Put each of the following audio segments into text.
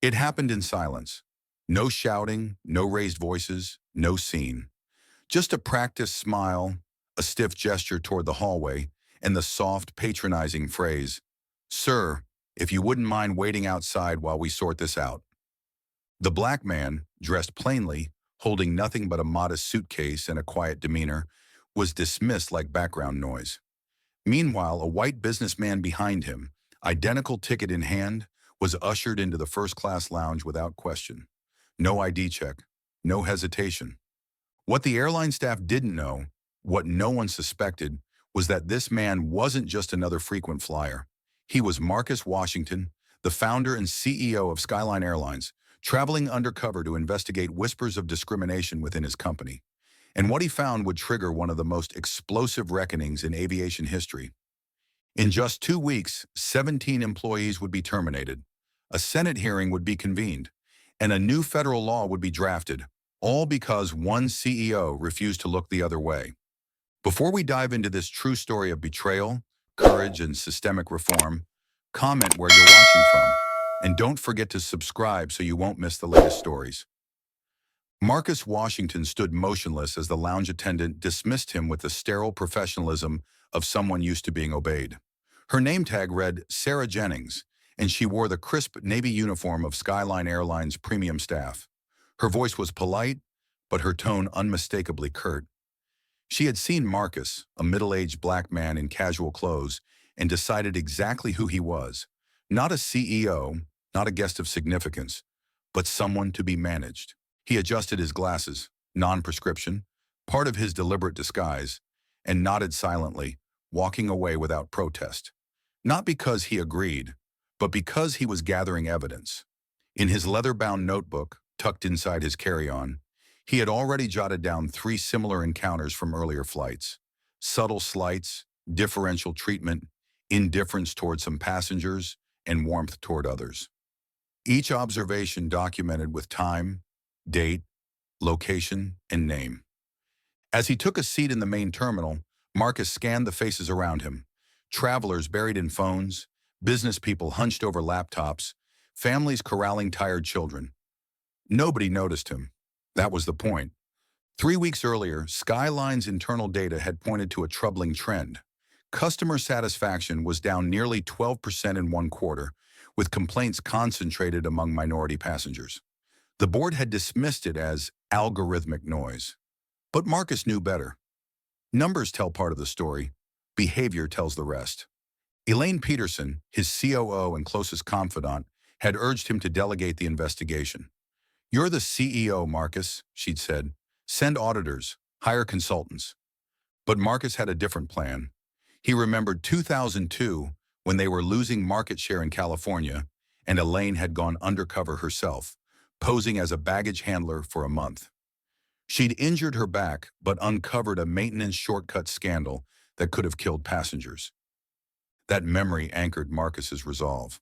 It happened in silence. No shouting, no raised voices, no scene. Just a practiced smile, a stiff gesture toward the hallway, and the soft, patronizing phrase, "Sir, if you wouldn't mind waiting outside while we sort this out." The black man, dressed plainly, holding nothing but a modest suitcase and a quiet demeanor, was dismissed like background noise. Meanwhile, a white businessman behind him, identical ticket in hand, was ushered into the first-class lounge without question. No ID check, no hesitation. What the airline staff didn't know, what no one suspected, was that this man wasn't just another frequent flyer. He was Marcus Washington, the founder and CEO of Skyline Airlines, traveling undercover to investigate whispers of discrimination within his company. And what he found would trigger one of the most explosive reckonings in aviation history. In just 2 weeks, 17 employees would be terminated. A Senate hearing would be convened, and a new federal law would be drafted, all because one CEO refused to look the other way. Before we dive into this true story of betrayal, courage, and systemic reform, comment where you're watching from, and don't forget to subscribe so you won't miss the latest stories. Marcus Washington stood motionless as the lounge attendant dismissed him with the sterile professionalism of someone used to being obeyed. Her name tag read Sarah Jennings, and she wore the crisp navy uniform of Skyline Airlines premium staff. Her voice was polite, but her tone unmistakably curt. She had seen Marcus, a middle-aged black man in casual clothes, and decided exactly who he was. Not a CEO, not a guest of significance, but someone to be managed. He adjusted his glasses, non-prescription, part of his deliberate disguise, and nodded silently, walking away without protest. Not because he agreed, but because he was gathering evidence. In his leather-bound notebook, tucked inside his carry-on, he had already jotted down 3 similar encounters from earlier flights. Subtle slights, differential treatment, indifference toward some passengers, and warmth toward others. Each observation documented with time, date, location, and name. As he took a seat in the main terminal, Marcus scanned the faces around him. Travelers buried in phones, business people hunched over laptops, families corralling tired children. Nobody noticed him. That was the point. 3 weeks earlier, Skyline's internal data had pointed to a troubling trend. Customer satisfaction was down nearly 12% in one quarter, with complaints concentrated among minority passengers. The board had dismissed it as algorithmic noise. But Marcus knew better. Numbers tell part of the story. Behavior tells the rest. Elaine Peterson, his COO and closest confidant, had urged him to delegate the investigation. "You're the CEO, Marcus," she'd said. "Send auditors, hire consultants." But Marcus had a different plan. He remembered 2002 when they were losing market share in California, and Elaine had gone undercover herself, posing as a baggage handler for a month. She'd injured her back, but uncovered a maintenance shortcut scandal that could have killed passengers. That memory anchored Marcus's resolve.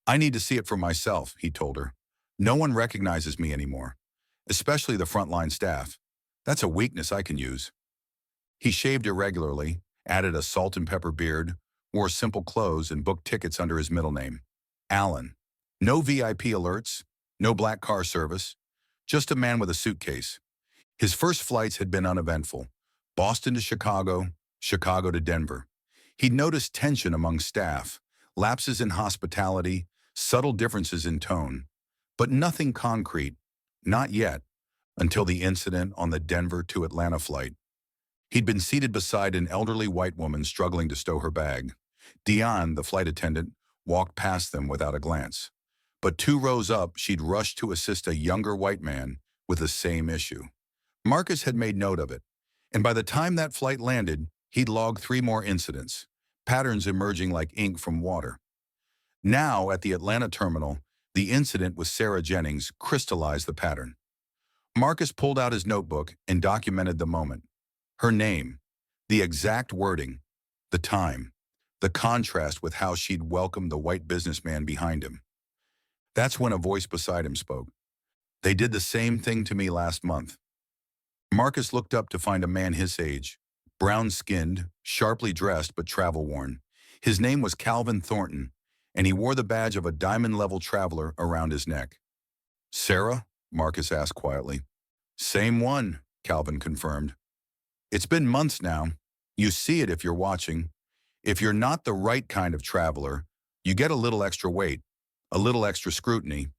"I need to see it for myself," he told her. "No one recognizes me anymore, especially the frontline staff. That's a weakness I can use." He shaved irregularly, added a salt and pepper beard, wore simple clothes, and booked tickets under his middle name, Alan. No VIP alerts, no black car service, just a man with a suitcase. His first flights had been uneventful. Boston to Chicago, Chicago to Denver. He'd noticed tension among staff, lapses in hospitality, subtle differences in tone, but nothing concrete, not yet, until the incident on the Denver to Atlanta flight. He'd been seated beside an elderly white woman struggling to stow her bag. Diane, the flight attendant, walked past them without a glance. But 2 rows up, she'd rushed to assist a younger white man with the same issue. Marcus had made note of it, and by the time that flight landed, he'd logged 3 more incidents, patterns emerging like ink from water. Now, at the Atlanta terminal, the incident with Sarah Jennings crystallized the pattern. Marcus pulled out his notebook and documented the moment. Her name, the exact wording, the time, the contrast with how she'd welcomed the white businessman behind him. That's when a voice beside him spoke. "They did the same thing to me last month." Marcus looked up to find a man his age, brown-skinned, sharply dressed but travel-worn. His name was Calvin Thornton, and he wore the badge of a diamond-level traveler around his neck. "Sarah?" Marcus asked quietly. "Same one," Calvin confirmed. "It's been months now. You see it if you're watching. If you're not the right kind of traveler, you get a little extra weight, a little extra scrutiny."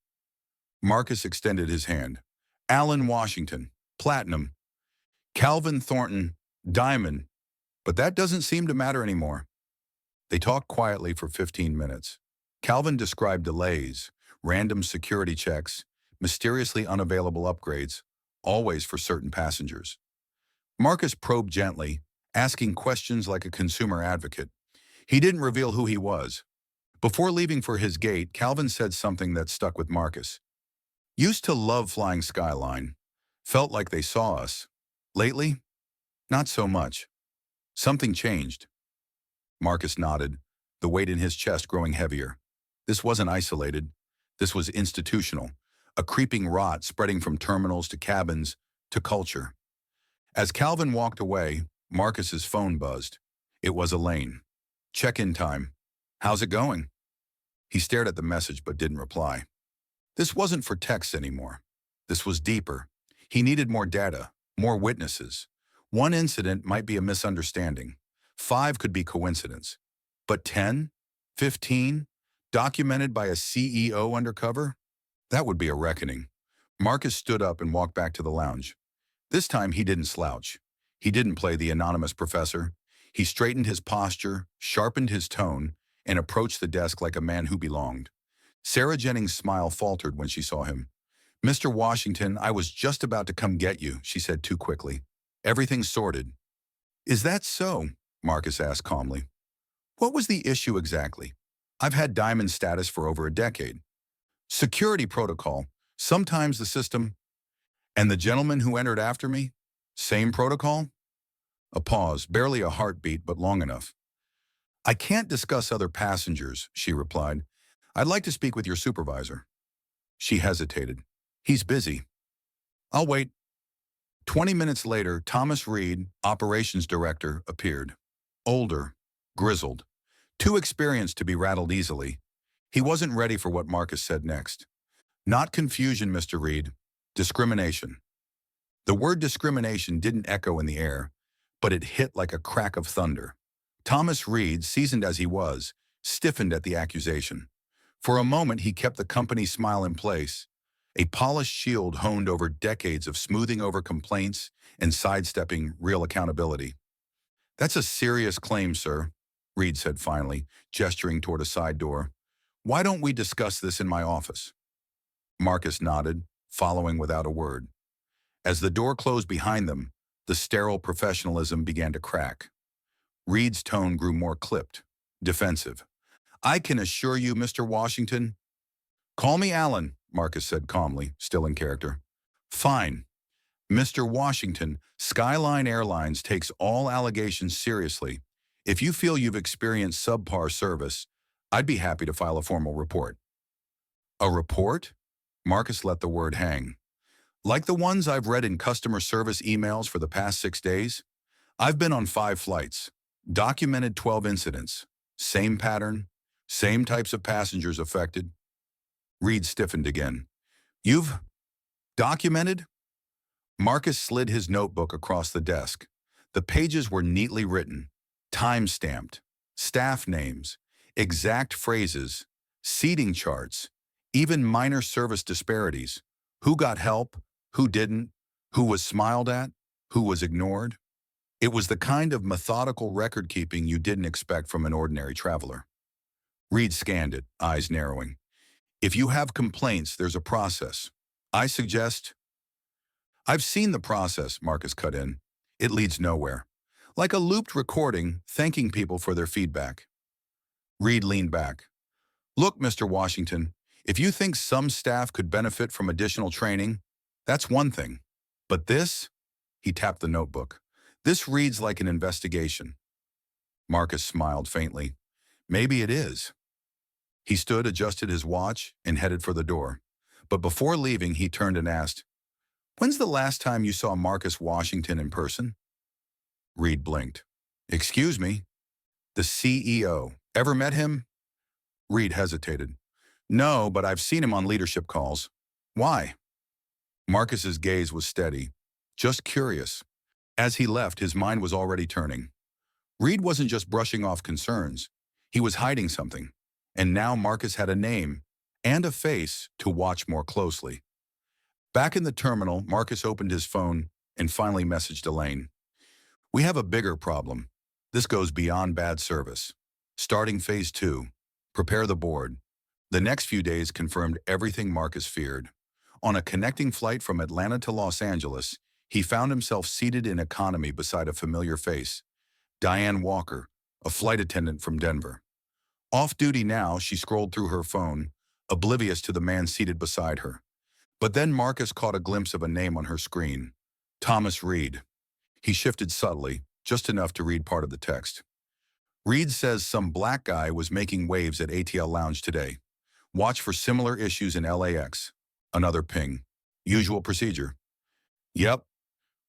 Marcus extended his hand. "Alan Washington, Platinum. Calvin Thornton, Diamond. But that doesn't seem to matter anymore." They talked quietly for 15 minutes. Calvin described delays, random security checks, mysteriously unavailable upgrades, always for certain passengers. Marcus probed gently, asking questions like a consumer advocate. He didn't reveal who he was. Before leaving for his gate, Calvin said something that stuck with Marcus. "Used to love flying Skyline. Felt like they saw us. Lately, not so much. Something changed." Marcus nodded, the weight in his chest growing heavier. This wasn't isolated. This was institutional, a creeping rot spreading from terminals to cabins to culture. As Calvin walked away, Marcus's phone buzzed. It was Elaine. "Check-in time. How's it going?" He stared at the message but didn't reply. This wasn't for texts anymore. This was deeper. He needed more data, more witnesses. One incident might be a misunderstanding. 5 could be coincidence. But 10? 15? Documented by a CEO undercover? That would be a reckoning. Marcus stood up and walked back to the lounge. This time he didn't slouch. He didn't play the anonymous professor. He straightened his posture, sharpened his tone, and approached the desk like a man who belonged. Sarah Jennings' smile faltered when she saw him. "Mr. Washington, I was just about to come get you," she said too quickly. "Everything's sorted." "Is that so?" Marcus asked calmly. "What was the issue exactly? I've had diamond status for over a decade. Security protocol. Sometimes the system. And the gentleman who entered after me? Same protocol?" A pause, barely a heartbeat, but long enough. "I can't discuss other passengers," she replied. "I'd like to speak with your supervisor." She hesitated. "He's busy." "I'll wait." 20 minutes later, Thomas Reed, operations director, appeared. Older, grizzled, too experienced to be rattled easily. He wasn't ready for what Marcus said next. "Not confusion, Mr. Reed. Discrimination." The word discrimination didn't echo in the air, but it hit like a crack of thunder. Thomas Reed, seasoned as he was, stiffened at the accusation. For a moment, he kept the company's smile in place, a polished shield honed over decades of smoothing over complaints and sidestepping real accountability. "That's a serious claim, sir," Reed said finally, gesturing toward a side door. "Why don't we discuss this in my office?" Marcus nodded, following without a word. As the door closed behind them, the sterile professionalism began to crack. Reed's tone grew more clipped, defensive. "I can assure you, Mr. Washington—" "Call me Alan," Marcus said calmly, still in character. "Fine. Mr. Washington, Skyline Airlines takes all allegations seriously. If you feel you've experienced subpar service, I'd be happy to file a formal report." "A report?" Marcus let the word hang. "Like the ones I've read in customer service emails for the past 6 days? I've been on 5 flights, documented 12 incidents. Same pattern, same types of passengers affected." Reed stiffened again. "You've documented?" Marcus slid his notebook across the desk. The pages were neatly written, time-stamped, staff names, exact phrases, seating charts, even minor service disparities. Who got help, who didn't, who was smiled at, who was ignored. It was the kind of methodical record-keeping you didn't expect from an ordinary traveler. Reed scanned it, eyes narrowing. "If you have complaints, there's a process. I suggest—" "I've seen the process," Marcus cut in. "It leads nowhere. Like a looped recording, thanking people for their feedback." Reed leaned back. "Look, Mr. Washington, if you think some staff could benefit from additional training, that's one thing. But this," he tapped the notebook, "this reads like an investigation." Marcus smiled faintly. "Maybe it is." He stood, adjusted his watch, and headed for the door. But before leaving, he turned and asked, "When's the last time you saw Marcus Washington in person?" Reed blinked. "Excuse me? The CEO. Ever met him?" Reed hesitated. No, but I've seen him on leadership calls. Why? Marcus's gaze was steady, just curious. As he left, his mind was already turning. Reed wasn't just brushing off concerns. He was hiding something. And now Marcus had a name and a face to watch more closely. Back in the terminal, Marcus opened his phone and finally messaged Elaine. We have a bigger problem. This goes beyond bad service. Starting phase 2. Prepare the board. The next few days confirmed everything Marcus feared. On a connecting flight from Atlanta to Los Angeles, he found himself seated in economy beside a familiar face. Diane Walker, a flight attendant from Denver. Off duty now, she scrolled through her phone, oblivious to the man seated beside her. But then Marcus caught a glimpse of a name on her screen. Thomas Reed. He shifted subtly, just enough to read part of the text. Reed says some black guy was making waves at ATL Lounge today. Watch for similar issues in LAX. Another ping. Usual procedure. Yep.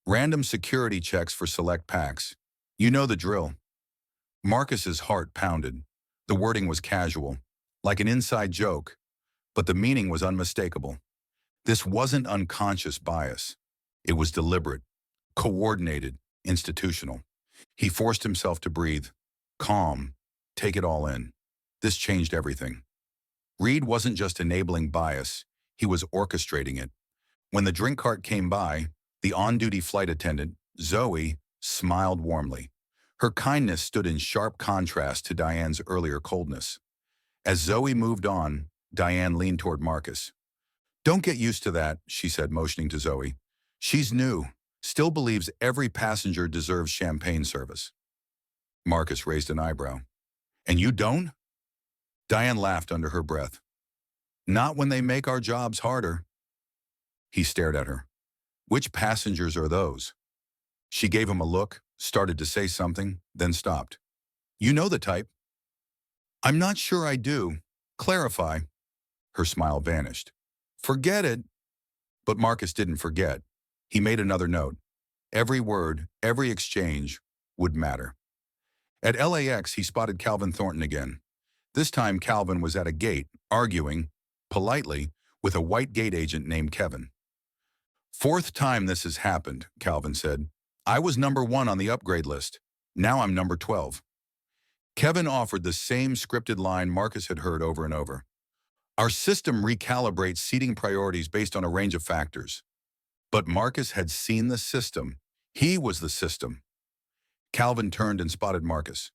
Random security checks for select packs. You know the drill. Marcus's heart pounded. The wording was casual, like an inside joke, but the meaning was unmistakable. This wasn't unconscious bias. It was deliberate, coordinated, institutional. He forced himself to breathe. Calm. Take it all in. This changed everything. Reed wasn't just enabling bias, he was orchestrating it. When the drink cart came by, the on-duty flight attendant, Zoe, smiled warmly. Her kindness stood in sharp contrast to Diane's earlier coldness. As Zoe moved on, Diane leaned toward Marcus. Don't get used to that, she said, motioning to Zoe. She's new, still believes every passenger deserves champagne service. Marcus raised an eyebrow. And you don't? Diane laughed under her breath. Not when they make our jobs harder. He stared at her. Which passengers are those? She gave him a look, started to say something, then stopped. You know the type. I'm not sure I do. Clarify. Her smile vanished. Forget it. But Marcus didn't forget. He made another note. Every word, every exchange would matter. At LAX, he spotted Calvin Thornton again. This time, Calvin was at a gate, arguing, politely, with a white gate agent named Kevin. Fourth time this has happened, Calvin said. I was number 1 on the upgrade list. Now I'm number 12. Kevin offered the same scripted line Marcus had heard over and over. Our system recalibrates seating priorities based on a range of factors. But Marcus had seen the system. He was the system. Calvin turned and spotted Marcus.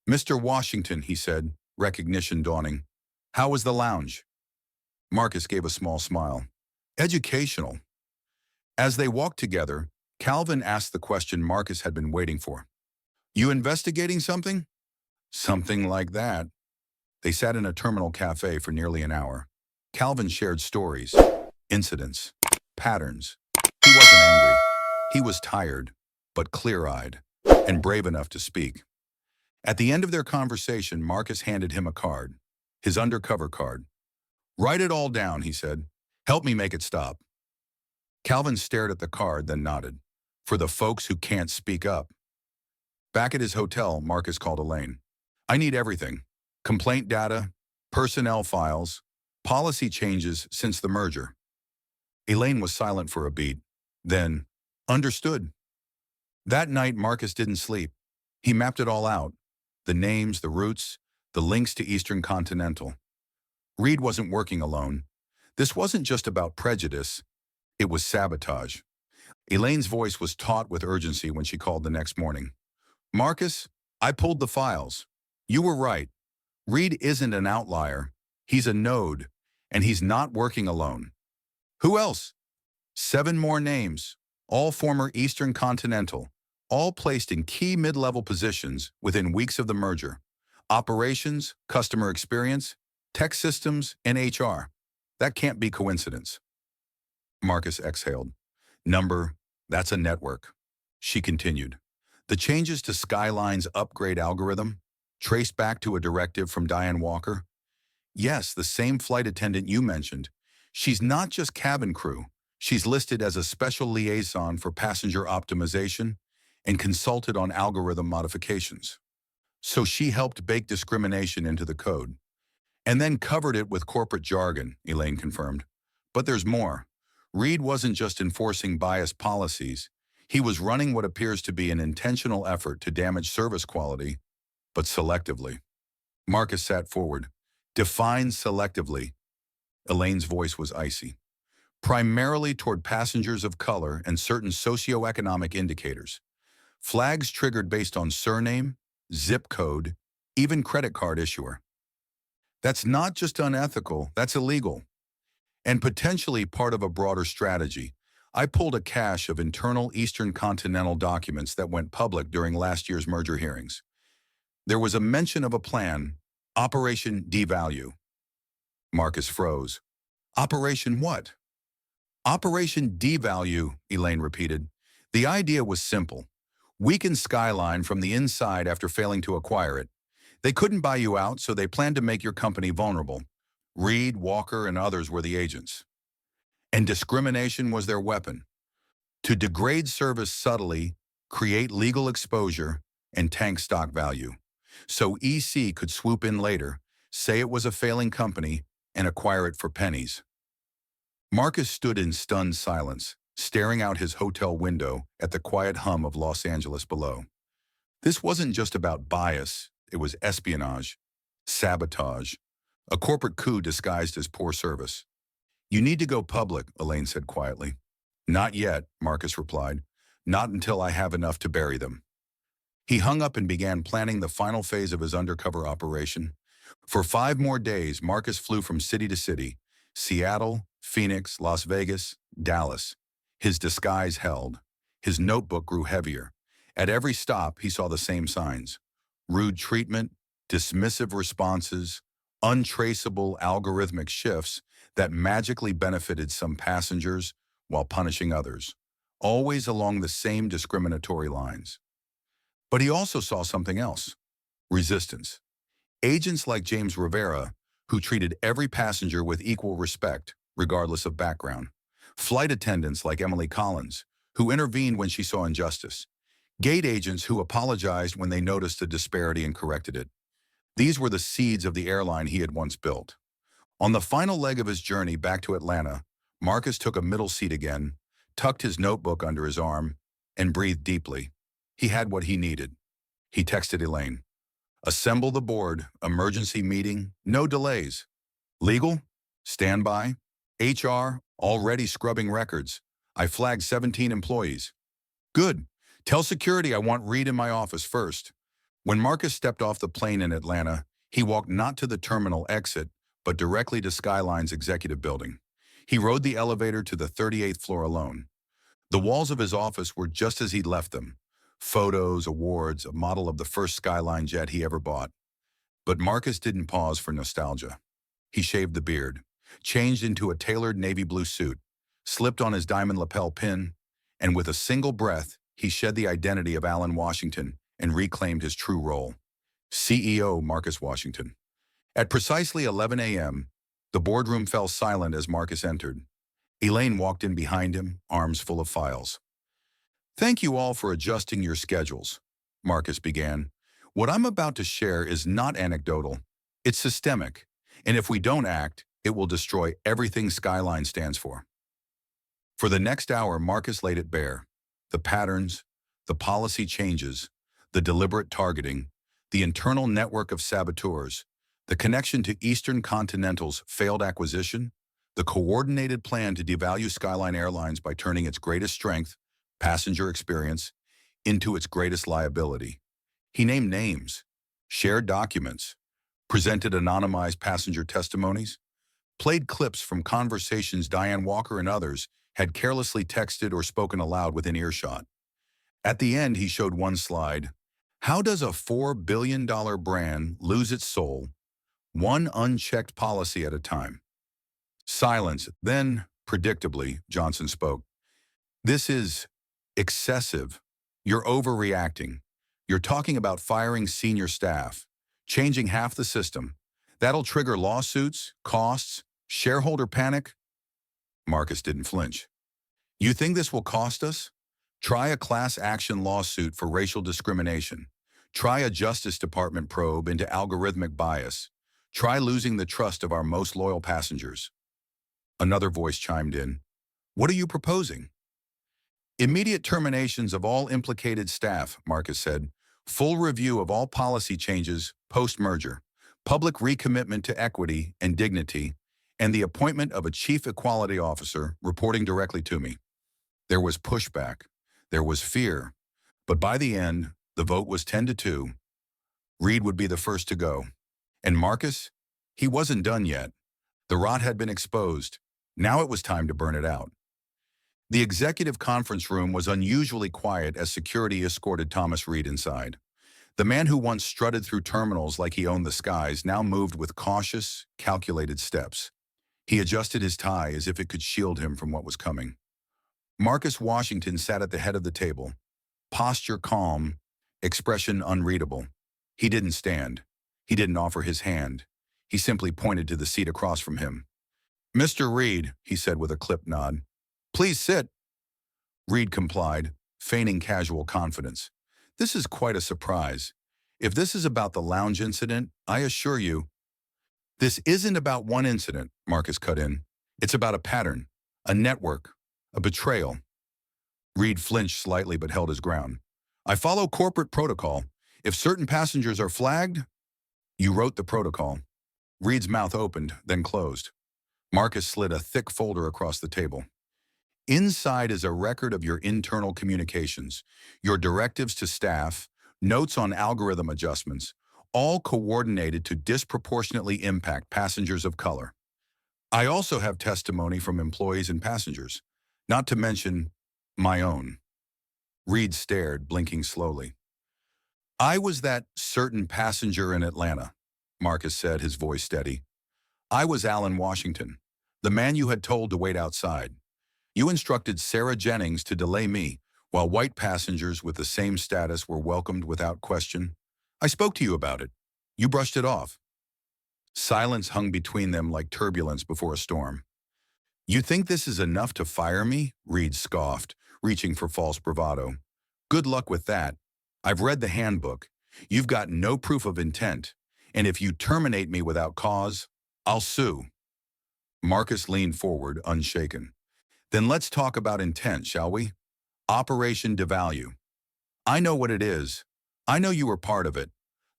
Mr. Washington, he said, recognition dawning. How was the lounge? Marcus gave a small smile. Educational. As they walked together, Calvin asked the question Marcus had been waiting for. You investigating something? Something like that. They sat in a terminal cafe for nearly an hour. Calvin shared stories, incidents, patterns. He wasn't angry. He was tired, but clear-eyed, and brave enough to speak. At the end of their conversation, Marcus handed him a card, his undercover card. Write it all down, he said. Help me make it stop. Calvin stared at the card, then nodded. For the folks who can't speak up. Back at his hotel, Marcus called Elaine. I need everything. Complaint data, personnel files, policy changes since the merger. Elaine was silent for a beat. Then, understood. That night, Marcus didn't sleep. He mapped it all out. The names, the routes, the links to Eastern Continental. Reed wasn't working alone. This wasn't just about prejudice. It was sabotage. Elaine's voice was taut with urgency when she called the next morning. Marcus, I pulled the files. You were right. Reed isn't an outlier. He's a node, and he's not working alone. Who else? 7 more names, all former Eastern Continental, all placed in key mid-level positions within weeks of the merger. Operations, customer experience, tech systems, and HR. That can't be coincidence. Marcus exhaled. Number, that's a network. She continued. The changes to Skyline's upgrade algorithm, traced back to a directive from Diane Walker. Yes, the same flight attendant you mentioned. She's not just cabin crew. She's listed as a special liaison for passenger optimization and consulted on algorithm modifications. So she helped bake discrimination into the code. And then covered it with corporate jargon, Elaine confirmed. But there's more. Reed wasn't just enforcing biased policies. He was running what appears to be an intentional effort to damage service quality, but selectively. Marcus sat forward. Define selectively. Elaine's voice was icy. Primarily toward passengers of color and certain socioeconomic indicators. Flags triggered based on surname, zip code, even credit card issuer. That's not just unethical, that's illegal. And potentially part of a broader strategy. I pulled a cache of internal Eastern Continental documents that went public during last year's merger hearings. There was a mention of a plan, Operation Devalue. Marcus froze. Operation what? Operation Devalue, Elaine repeated. The idea was simple. Weaken Skyline from the inside after failing to acquire it. They couldn't buy you out, so they planned to make your company vulnerable. Reed, Walker, and others were the agents. And discrimination was their weapon. To degrade service subtly, create legal exposure, and tank stock value. So EC could swoop in later, say it was a failing company, and acquire it for pennies. Marcus stood in stunned silence, staring out his hotel window at the quiet hum of Los Angeles below. This wasn't just about bias, it was espionage, sabotage, a corporate coup disguised as poor service. You need to go public, Elaine said quietly. Not yet, Marcus replied. Not until I have enough to bury them. He hung up and began planning the final phase of his undercover operation. For 5 more days, Marcus flew from city to city, Seattle, Phoenix, Las Vegas, Dallas. His disguise held. His notebook grew heavier. At every stop, he saw the same signs. Rude treatment, dismissive responses, untraceable algorithmic shifts that magically benefited some passengers while punishing others, always along the same discriminatory lines. But he also saw something else. Resistance. Agents like James Rivera, who treated every passenger with equal respect, regardless of background. Flight attendants like Emily Collins, who intervened when she saw injustice. Gate agents who apologized when they noticed a disparity and corrected it. These were the seeds of the airline he had once built. On the final leg of his journey back to Atlanta, Marcus took a middle seat again, tucked his notebook under his arm, and breathed deeply. He had what he needed. He texted Elaine. Assemble the board, emergency meeting, no delays. Legal? Standby? HR? Already scrubbing records. I flagged 17 employees. Good. Tell security I want Reed in my office first. When Marcus stepped off the plane in Atlanta, he walked not to the terminal exit, but directly to Skyline's executive building. He rode the elevator to the 38th floor alone. The walls of his office were just as he'd left them. Photos, awards, a model of the first Skyline jet he ever bought. But Marcus didn't pause for nostalgia. He shaved the beard, changed into a tailored navy blue suit, slipped on his diamond lapel pin, and with a single breath, he shed the identity of Alan Washington and reclaimed his true role. CEO Marcus Washington. At precisely 11 a.m., the boardroom fell silent as Marcus entered. Elaine walked in behind him, arms full of files. Thank you all for adjusting your schedules, Marcus began. What I'm about to share is not anecdotal. It's systemic, and if we don't act, it will destroy everything Skyline stands for. For the next hour, Marcus laid it bare. The patterns, the policy changes, the deliberate targeting, the internal network of saboteurs, the connection to Eastern Continental's failed acquisition, the coordinated plan to devalue Skyline Airlines by turning its greatest strength, passenger experience, into its greatest liability. He named names, shared documents, presented anonymized passenger testimonies, played clips from conversations Diane Walker and others had carelessly texted or spoken aloud within earshot. At the end, he showed one slide. How does a $4 billion brand lose its soul, one unchecked policy at a time? Silence. Then, predictably, Johnson spoke. This is excessive. You're overreacting. You're talking about firing senior staff, changing half the system. That'll trigger lawsuits, costs, shareholder panic. Marcus didn't flinch. You think this will cost us? Try a class action lawsuit for racial discrimination. Try a Justice Department probe into algorithmic bias. Try losing the trust of our most loyal passengers. Another voice chimed in. What are you proposing? Immediate terminations of all implicated staff, Marcus said. Full review of all policy changes post-merger. Public recommitment to equity and dignity, and the appointment of a chief equality officer reporting directly to me. There was pushback. There was fear. But by the end, the vote was 10-2. Reed would be the first to go. And Marcus? He wasn't done yet. The rot had been exposed. Now it was time to burn it out. The executive conference room was unusually quiet as security escorted Thomas Reed inside. The man who once strutted through terminals like he owned the skies now moved with cautious, calculated steps. He adjusted his tie as if it could shield him from what was coming. Marcus Washington sat at the head of the table, posture calm, expression unreadable. He didn't stand. He didn't offer his hand. He simply pointed to the seat across from him. "Mr. Reed," he said with a clipped nod. "Please sit." Reed complied, feigning casual confidence. "This is quite a surprise. If this is about the lounge incident, I assure you—" "This isn't about one incident," Marcus cut in. "It's about a pattern, a network, a betrayal." Reed flinched slightly but held his ground. "I follow corporate protocol. If certain passengers are flagged—" "You wrote the protocol." Reed's mouth opened, then closed. Marcus slid a thick folder across the table. "Inside is a record of your internal communications, your directives to staff, notes on algorithm adjustments, all coordinated to disproportionately impact passengers of color. I also have testimony from employees and passengers, not to mention my own." Reed stared, blinking slowly. "I was that certain passenger in Atlanta," Marcus said, his voice steady. "I was Alan Washington, the man you had told to wait outside. You instructed Sarah Jennings to delay me, while white passengers with the same status were welcomed without question. I spoke to you about it. You brushed it off." Silence hung between them like turbulence before a storm. "You think this is enough to fire me?" Reed scoffed, reaching for false bravado. "Good luck with that. I've read the handbook. You've got no proof of intent, and if you terminate me without cause, I'll sue." Marcus leaned forward, unshaken. "Then let's talk about intent, shall we? Operation Devalue. I know what it is. I know you were part of it.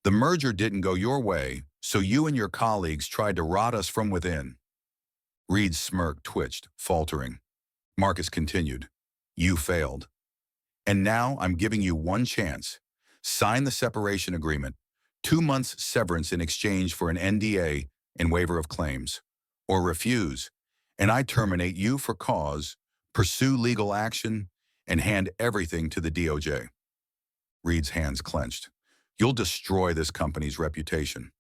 The merger didn't go your way, so you and your colleagues tried to rot us from within." Reed's smirk twitched, faltering. Marcus continued. "You failed. And now I'm giving you one chance. Sign the separation agreement. 2 months severance in exchange for an NDA and waiver of claims. Or refuse, and I terminate you for cause, pursue legal action, and hand everything to the DOJ." Reed's hands clenched. "You'll destroy this company's reputation."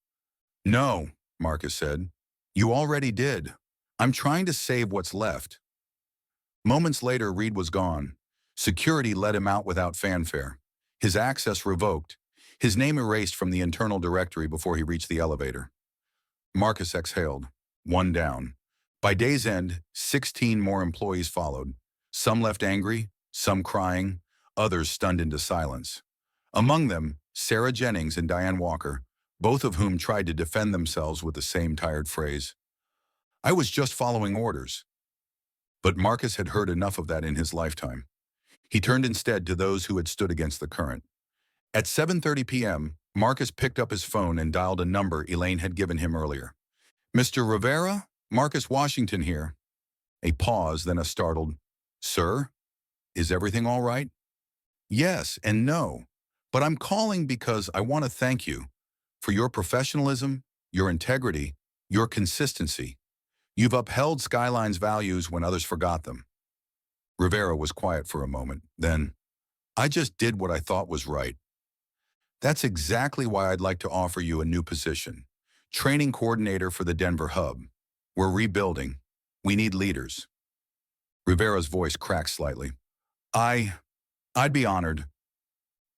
"No," Marcus said. "You already did. I'm trying to save what's left." Moments later, Reed was gone. Security let him out without fanfare. His access revoked, his name erased from the internal directory before he reached the elevator. Marcus exhaled. One down. By day's end, 16 more employees followed. Some left angry, some crying, others stunned into silence. Among them, Sarah Jennings and Diane Walker, both of whom tried to defend themselves with the same tired phrase. "I was just following orders." But Marcus had heard enough of that in his lifetime. He turned instead to those who had stood against the current. At 7:30 p.m., Marcus picked up his phone and dialed a number Elaine had given him earlier. "Mr. Rivera? Marcus Washington here." A pause, then a startled, "Sir? Is everything all right?" "Yes and no. But I'm calling because I want to thank you for your professionalism, your integrity, your consistency. You've upheld Skyline's values when others forgot them." Rivera was quiet for a moment. Then, "I just did what I thought was right." "That's exactly why I'd like to offer you a new position. Training coordinator for the Denver hub. We're rebuilding. We need leaders." Rivera's voice cracked slightly. I'd be honored."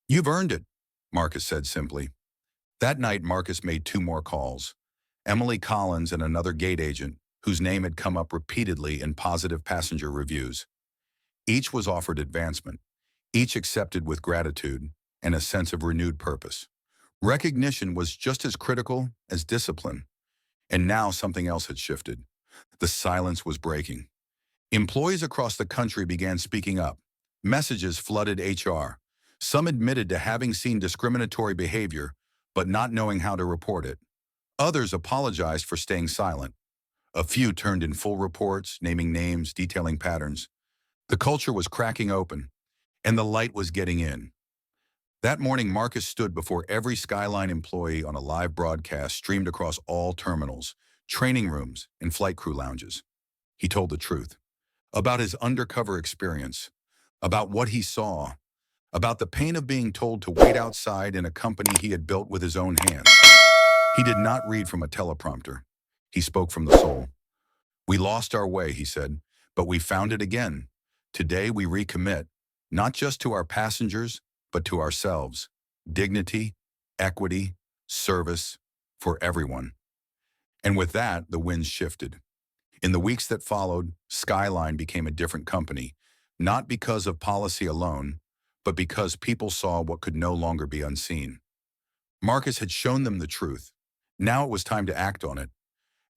"You've earned it," Marcus said simply. That night, Marcus made 2 more calls. Emily Collins and another gate agent, whose name had come up repeatedly in positive passenger reviews. Each was offered advancement. Each accepted with gratitude and a sense of renewed purpose. Recognition was just as critical as discipline. And now something else had shifted. The silence was breaking. Employees across the country began speaking up. Messages flooded HR. Some admitted to having seen discriminatory behavior, but not knowing how to report it. Others apologized for staying silent. A few turned in full reports, naming names, detailing patterns. The culture was cracking open, and the light was getting in. That morning, Marcus stood before every Skyline employee on a live broadcast streamed across all terminals, training rooms, and flight crew lounges. He told the truth about his undercover experience, about what he saw, about the pain of being told to wait outside in a company he had built with his own hands. He did not read from a teleprompter. He spoke from the soul. "We lost our way," he said, "but we found it again. Today we recommit, not just to our passengers, but to ourselves. Dignity, equity, service, for everyone." And with that, the winds shifted. In the weeks that followed, Skyline became a different company, not because of policy alone, but because people saw what could no longer be unseen. Marcus had shown them the truth. Now it was time to act on it.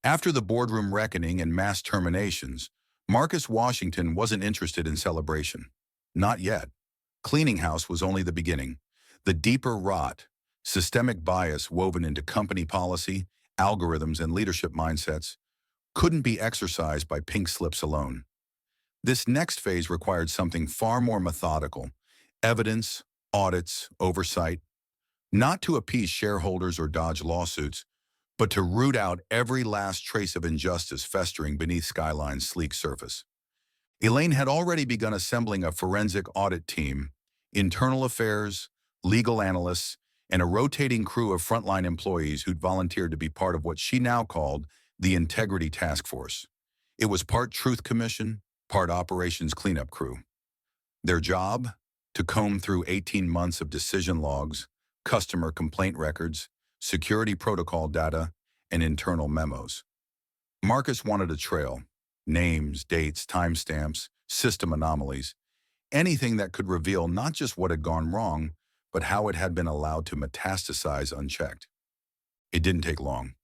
After the boardroom reckoning and mass terminations, Marcus Washington wasn't interested in celebration. Not yet. Cleaning house was only the beginning. The deeper rot, systemic bias woven into company policy, algorithms, and leadership mindsets, couldn't be exercised by pink slips alone. This next phase required something far more methodical: evidence, audits, oversight, not to appease shareholders or dodge lawsuits, but to root out every last trace of injustice festering beneath Skyline's sleek surface. Elaine had already begun assembling a forensic audit team, internal affairs, legal analysts, and a rotating crew of frontline employees who'd volunteered to be part of what she now called the Integrity Task Force. It was part Truth Commission, part Operations Cleanup Crew. Their job? To comb through 18 months of decision logs, customer complaint records, security protocol data, and internal memos. Marcus wanted a trail: names, dates, timestamps, system anomalies, anything that could reveal not just what had gone wrong, but how it had been allowed to metastasize unchecked. It didn't take long.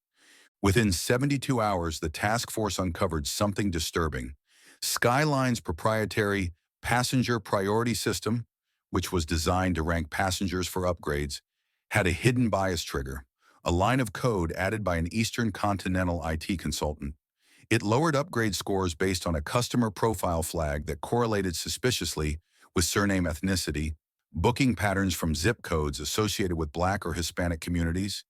Within 72 hours, the task force uncovered something disturbing. Skyline's proprietary passenger priority system, which was designed to rank passengers for upgrades, had a hidden bias trigger, a line of code added by an Eastern Continental IT consultant. It lowered upgrade scores based on a customer profile flag that correlated suspiciously with surname ethnicity, booking patterns from zip codes associated with Black or Hispanic communities,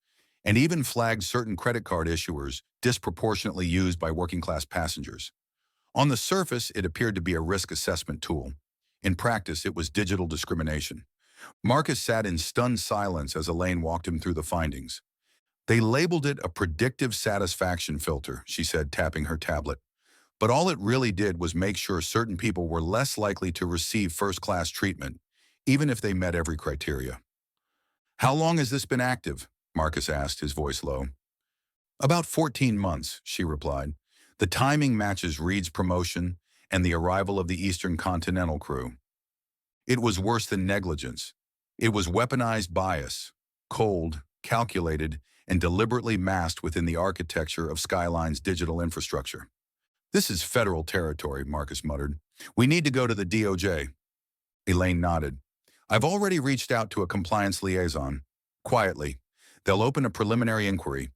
and even flagged certain credit card issuers disproportionately used by working-class passengers. On the surface, it appeared to be a risk assessment tool. In practice, it was digital discrimination. Marcus sat in stunned silence as Elaine walked him through the findings. "They labeled it a predictive satisfaction filter," she said, tapping her tablet. "But all it really did was make sure certain people were less likely to receive first-class treatment, even if they met every criteria." "How long has this been active?" Marcus asked, his voice low. "About 14 months, she replied. "The timing matches Reed's promotion and the arrival of the Eastern Continental crew. It was worse than negligence. It was weaponized bias, cold, calculated, and deliberately masked within the architecture of Skyline's digital infrastructure." "This is federal territory," Marcus muttered. "We need to go to the DOJ." Elaine nodded. "I've already reached out to a compliance liaison. Quietly. They'll open a preliminary inquiry."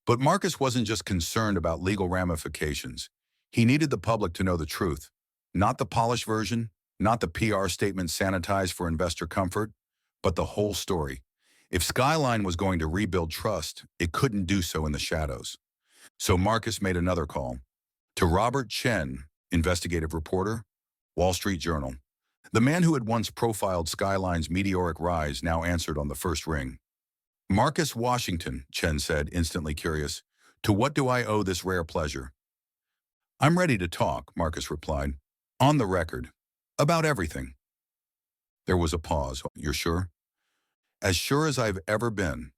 But Marcus wasn't just concerned about legal ramifications. He needed the public to know the truth. Not the polished version, not the PR statement sanitized for investor comfort, but the whole story. If Skyline was going to rebuild trust, it couldn't do so in the shadows. So Marcus made another call. To Robert Chen, investigative reporter, Wall Street Journal. The man who had once profiled Skyline's meteoric rise now answered on the first ring. "Marcus Washington," Chen said, instantly curious. "To what do I owe this rare pleasure?" "I'm ready to talk," Marcus replied. "On the record. About everything." There was a pause. "You're sure?" "As sure as I've ever been.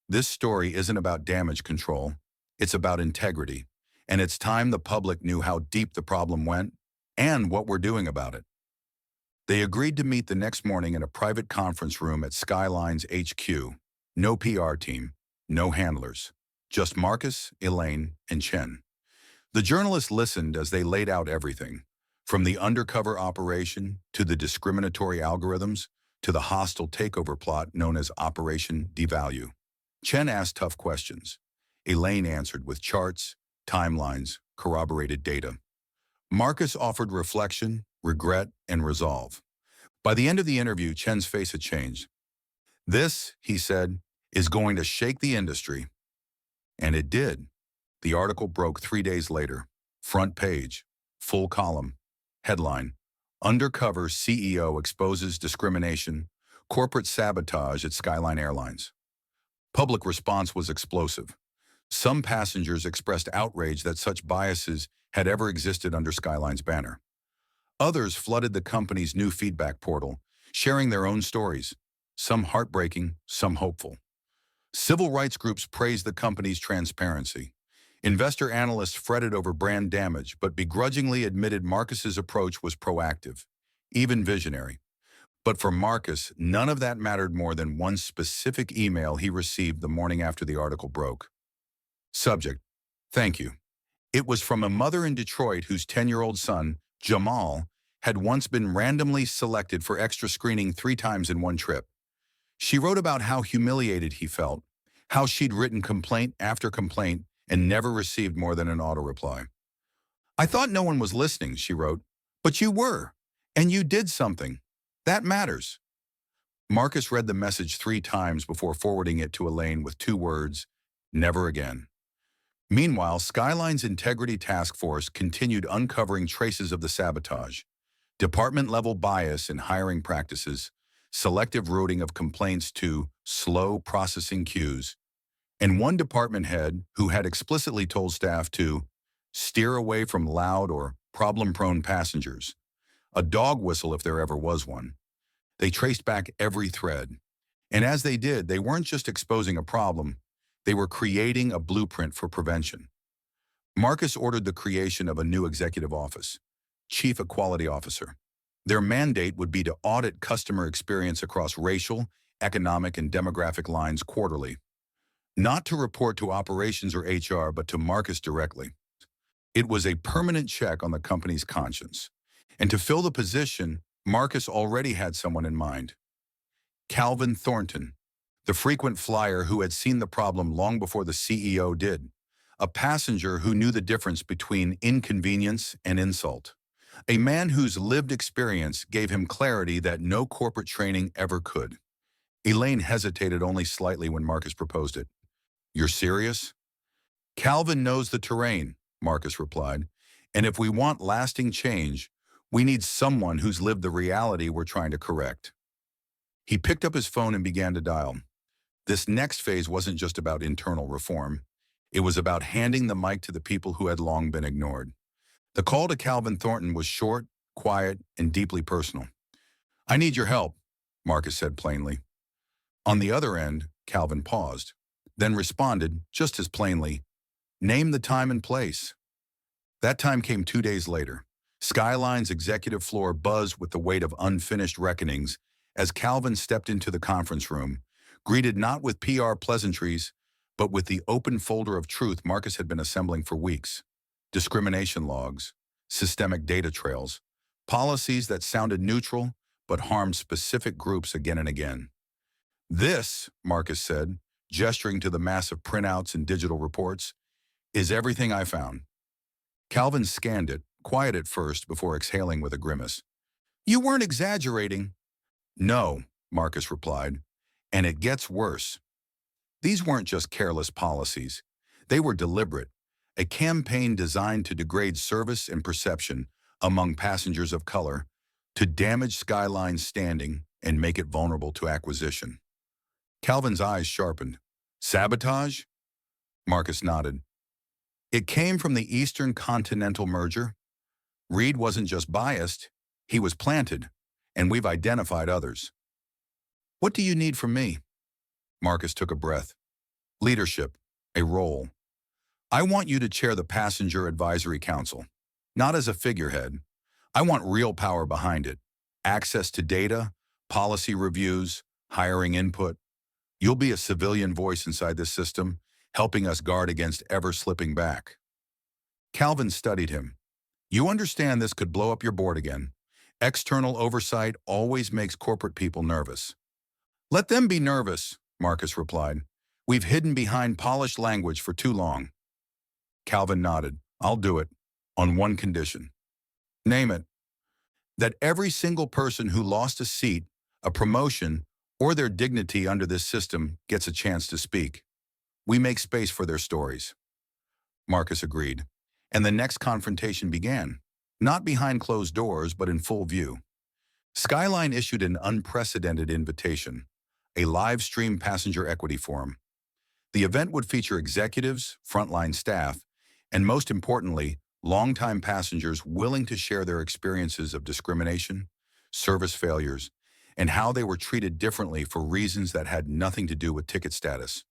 This story isn't about damage control. It's about integrity. And it's time the public knew how deep the problem went and what we're doing about it." They agreed to meet the next morning in a private conference room at Skyline's HQ. No PR team, no handlers, just Marcus, Elaine, and Chen. The journalists listened as they laid out everything, from the undercover operation to the discriminatory algorithms to the hostile takeover plot known as Operation Devalue. Chen asked tough questions. Elaine answered with charts, timelines, corroborated data. Marcus offered reflection, regret, and resolve. By the end of the interview, Chen's face had changed. "This," he said, "is going to shake the industry." And it did. The article broke 3 days later. Front page, full column, headline, "Undercover CEO Exposes Discrimination, Corporate Sabotage at Skyline Airlines." Public response was explosive. Some passengers expressed outrage that such biases had ever existed under Skyline's banner. Others flooded the company's new feedback portal, sharing their own stories, some heartbreaking, some hopeful. Civil rights groups praised the company's transparency. Investor analysts fretted over brand damage, but begrudgingly admitted Marcus's approach was proactive, even visionary. But for Marcus, none of that mattered more than one specific email he received the morning after the article broke. Subject: "Thank you." It was from a mother in Detroit whose 10-year-old son, Jamal, had once been randomly selected for extra screening 3 times in one trip. She wrote about how humiliated he felt, how she'd written complaint after complaint and never received more than an auto-reply. "I thought no one was listening," she wrote, "but you were, and you did something. That matters." Marcus read the message 3 times before forwarding it to Elaine with 2 words: "Never again." Meanwhile, Skyline's Integrity Task Force continued uncovering traces of the sabotage: department-level bias in hiring practices, selective routing of complaints to slow processing queues, and one department head who had explicitly told staff to steer away from loud or problem-prone passengers, a dog whistle if there ever was one. They traced back every thread. And as they did, they weren't just exposing a problem, they were creating a blueprint for prevention. Marcus ordered the creation of a new executive office, Chief Equality Officer. Their mandate would be to audit customer experience across racial, economic, and demographic lines quarterly. Not to report to operations or HR, but to Marcus directly. It was a permanent check on the company's conscience. And to fill the position, Marcus already had someone in mind: Calvin Thornton, the frequent flyer who had seen the problem long before the CEO did, a passenger who knew the difference between inconvenience and insult, a man whose lived experience gave him clarity that no corporate training ever could. Elaine hesitated only slightly when Marcus proposed it. "You're serious?" "Calvin knows the terrain," Marcus replied, "and if we want lasting change, we need someone who's lived the reality we're trying to correct." He picked up his phone and began to dial. This next phase wasn't just about internal reform. It was about handing the mic to the people who had long been ignored. The call to Calvin Thornton was short, quiet, and deeply personal. "I need your help," Marcus said plainly. On the other end, Calvin paused, then responded just as plainly, "Name the time and place." That time came 2 days later. Skyline's executive floor buzzed with the weight of unfinished reckonings as Calvin stepped into the conference room, greeted not with PR pleasantries, but with the open folder of truth Marcus had been assembling for weeks: discrimination logs, systemic data trails, policies that sounded neutral but harmed specific groups again and again. "This," Marcus said, gesturing to the massive printouts and digital reports, "is everything I found." Calvin scanned it, quiet at first before exhaling with a grimace. "You weren't exaggerating." "No," Marcus replied, "and it gets worse. These weren't just careless policies. They were deliberate, a campaign designed to degrade service and perception among passengers of color, to damage Skyline's standing and make it vulnerable to acquisition." Calvin's eyes sharpened. "Sabotage?" Marcus nodded. "It came from the Eastern Continental merger. Reed wasn't just biased, he was planted, and we've identified others." "What do you need from me?" Marcus took a breath. "Leadership, a role. I want you to chair the Passenger Advisory Council, not as a figurehead. I want real power behind it, access to data, policy reviews, hiring input. You'll be a civilian voice inside this system, helping us guard against ever slipping back. Calvin studied him. You understand this could blow up your board again. External oversight always makes corporate people nervous. Let them be nervous, Marcus replied. We've hidden behind polished language for too long. Calvin nodded. I'll do it, on one condition. Name it. That every single person who lost a seat, a promotion, or their dignity under this system gets a chance to speak. We make space for their stories. Marcus agreed, and the next confrontation began, not behind closed doors, but in full view. Skyline issued an unprecedented invitation, a live-stream passenger equity forum. The event would feature executives, frontline staff, and most importantly, longtime passengers willing to share their experiences of discrimination, service failures, and how they were treated differently for reasons that had nothing to do with ticket status.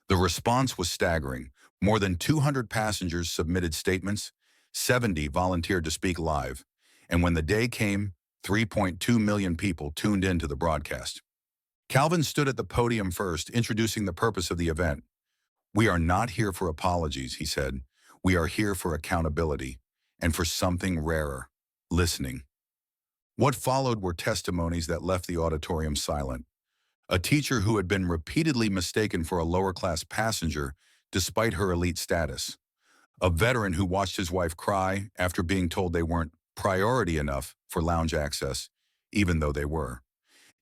The response was staggering. More than 200 passengers submitted statements, 70 volunteered to speak live, and when the day came, 3.2 million people tuned in to the broadcast. Calvin stood at the podium first, introducing the purpose of the event. We are not here for apologies, he said. We are here for accountability, and for something rarer, listening. What followed were testimonies that left the auditorium silent. A teacher who had been repeatedly mistaken for a lower-class passenger despite her elite status. A veteran who watched his wife cry after being told they weren't priority enough for lounge access, even though they were.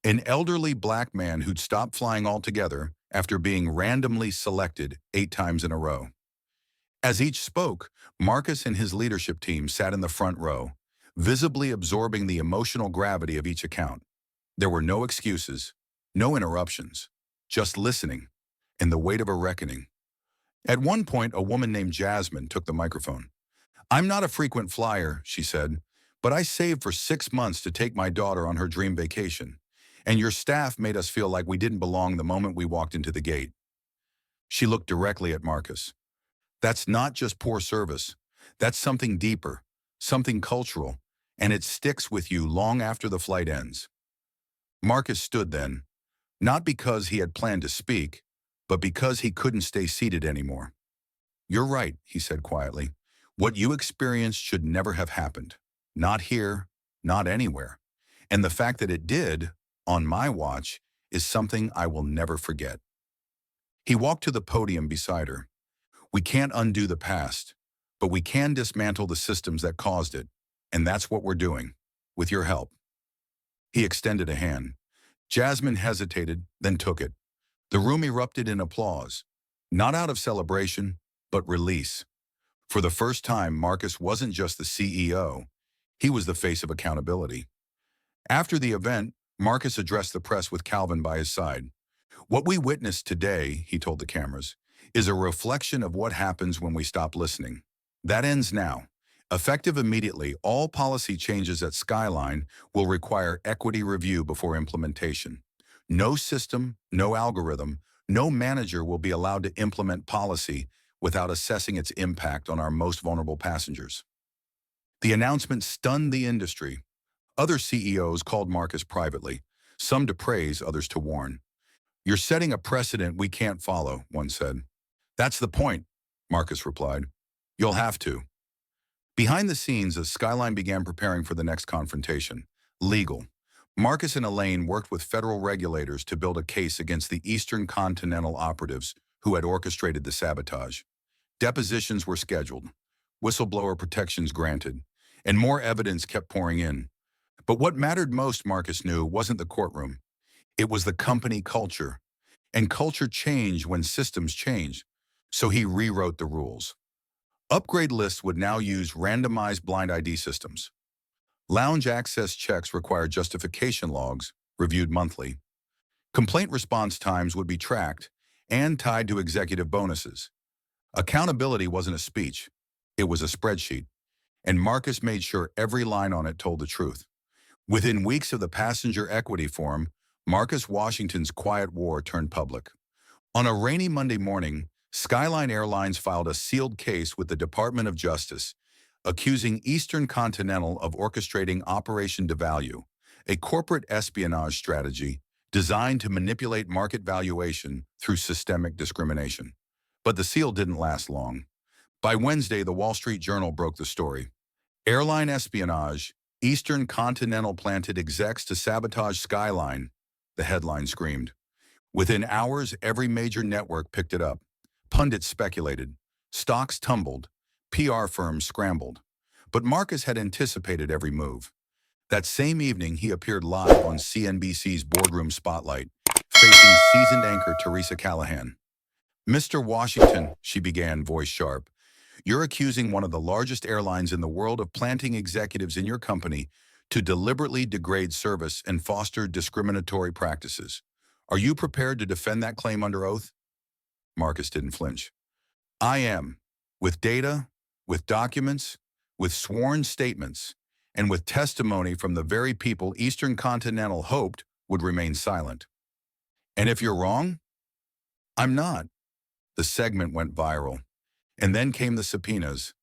An elderly black man who'd stopped flying altogether after being randomly selected 8 times in a row. As each spoke, Marcus and his leadership team sat in the front row, visibly absorbing the emotional gravity of each account. There were no excuses, no interruptions, just listening, and the weight of a reckoning. At one point, a woman named Jasmine took the microphone. I'm not a frequent flyer, she said, but I saved for 6 months to take my daughter on her dream vacation, and your staff made us feel like we didn't belong the moment we walked into the gate. She looked directly at Marcus. That's not just poor service. That's something deeper, something cultural, and it sticks with you long after the flight ends. Marcus stood then, not because he had planned to speak, but because he couldn't stay seated anymore. You're right, he said quietly. What you experienced should never have happened. Not here, not anywhere. And the fact that it did, on my watch, is something I will never forget. He walked to the podium beside her. We can't undo the past, but we can dismantle the systems that caused it, and that's what we're doing, with your help. He extended a hand. Jasmine hesitated, then took it. The room erupted in applause, not out of celebration, but release. For the first time, Marcus wasn't just the CEO, he was the face of accountability. After the event, Marcus addressed the press with Calvin by his side. What we witnessed today, he told the cameras, is a reflection of what happens when we stop listening. That ends now. Effective immediately, all policy changes at Skyline will require equity review before implementation. No system, no algorithm, no manager will be allowed to implement policy without assessing its impact on our most vulnerable passengers. The announcement stunned the industry. Other CEOs called Marcus privately, some to praise, others to warn. You're setting a precedent we can't follow, one said. That's the point, Marcus replied. You'll have to. Behind the scenes, as Skyline began preparing for the next confrontation, legal, Marcus and Elaine worked with federal regulators to build a case against the Eastern Continental operatives who had orchestrated the sabotage. Depositions were scheduled, whistleblower protections granted, and more evidence kept pouring in. But what mattered most, Marcus knew, wasn't the courtroom. It was the company culture. And culture changed when systems changed. So he rewrote the rules. Upgrade lists would now use randomized blind ID systems. Lounge access checks required justification logs, reviewed monthly. Complaint response times would be tracked and tied to executive bonuses. Accountability wasn't a speech. It was a spreadsheet. And Marcus made sure every line on it told the truth. Within weeks of the passenger equity forum, Marcus Washington's quiet war turned public. On a rainy Monday morning, Skyline Airlines filed a sealed case with the Department of Justice, accusing Eastern Continental of orchestrating Operation Devalue, a corporate espionage strategy designed to manipulate market valuation through systemic discrimination. But the seal didn't last long. By Wednesday, the Wall Street Journal broke the story. Airline espionage, Eastern Continental planted execs to sabotage Skyline, the headline screamed. Within hours, every major network picked it up. Pundits speculated. Stocks tumbled. PR firms scrambled. But Marcus had anticipated every move. That same evening, he appeared live on CNBC's Boardroom Spotlight, facing seasoned anchor Teresa Callahan. "Mr. Washington," she began, voice sharp, "you're accusing one of the largest airlines in the world of planting executives in your company to deliberately degrade service and foster discriminatory practices. Are you prepared to defend that claim under oath?" Marcus didn't flinch. "I am, with data, with documents, with sworn statements, and with testimony from the very people Eastern Continental hoped would remain silent. And if you're wrong, I'm not." The segment went viral. And then came the subpoenas.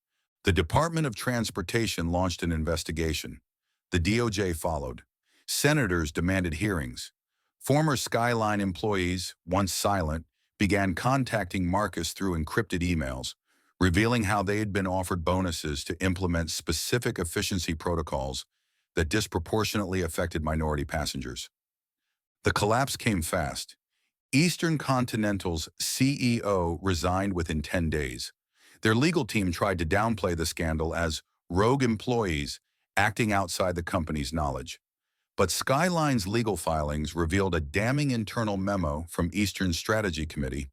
The Department of Transportation launched an investigation. The DOJ followed. Senators demanded hearings. Former Skyline employees, once silent, began contacting Marcus through encrypted emails, revealing how they had been offered bonuses to implement specific efficiency protocols that disproportionately affected minority passengers. The collapse came fast. Eastern Continental's CEO resigned within 10 days. Their legal team tried to downplay the scandal as rogue employees acting outside the company's knowledge. But Skyline's legal filings revealed a damning internal memo from Eastern's Strategy Committee.